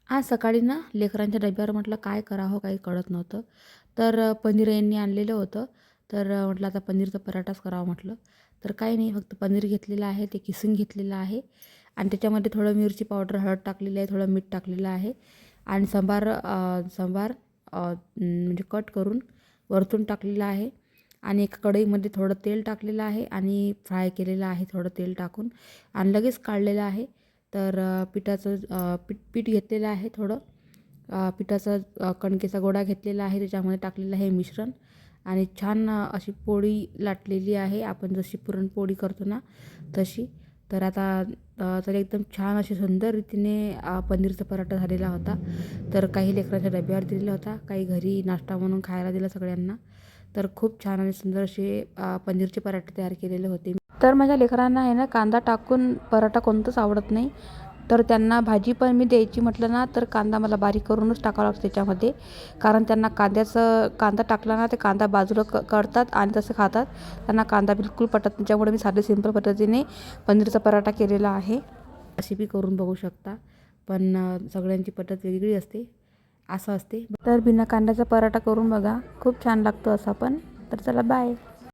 आज सकाळी ना लेकरांच्या डब्यावर म्हटलं काय करावं काही कळत नव्हतं. तर पनीर यांनी आणलेलं होतं. तर म्हटलं आता पनीरचा पराठाच करावा म्हटलं. तर काही नाही, फक्त पनीर घेतलेलं आहे, ते किसून घेतलेलं आहे आणि त्याच्यामध्ये थोडं मिरची पावडर, हळद टाकलेली आहे, थोडं मीठ टाकलेलं आहे आणि सांबार म्हणजे कट करून वरतून टाकलेला आहे आणि एका कढईमध्ये थोडं तेल टाकलेलं आहे आणि फ्राय केलेलं आहे थोडं तेल टाकून आणि लगेच काढलेलं आहे. तर पीठ घेतलेलं आहे थोडं, पिठाचा कणकेचा गोळा घेतलेला आहे, त्याच्यामध्ये टाकलेलं आहे मिश्रण आणि छान अशी पोळी लाटलेली आहे, आपण जशी पुरणपोळी करतो ना तशी. तर आता तर एकदम छान अशी सुंदर रीतीने पनीरचा पराठा झालेला होता. तर काही लेकरांच्या डब्यावर दिलेला होता, काही घरी नाश्ता म्हणून खायला दिला सगळ्यांना. तर खूप छान आणि सुंदर असे पनीरचे पराठे तयार केलेले होते. तर माझ्या लेकरांना आहे ना कांदा टाकून पराठा कोणतंच आवडत नाही. तर त्यांना भाजी पण मी द्यायची म्हटलं ना तर कांदा मला बारीक करूनच टाकावा लागतो त्याच्यामध्ये, कारण त्यांना कांदा टाकला ना ते कांदा बाजूला करतात आणि तसं खातात. त्यांना कांदा बिलकुल पटत नाही. त्याच्यामुळे मी साधे सिंपल पद्धतीने पनीरचा पराठा केलेला आहे. रेसिपी करून बघू शकता, पण सगळ्यांची पद्धत वेगळी असते, असं असते. तर बिना कांद्याचा पराठा करून बघा, खूप छान लागतो असा पण. तर चला बाय.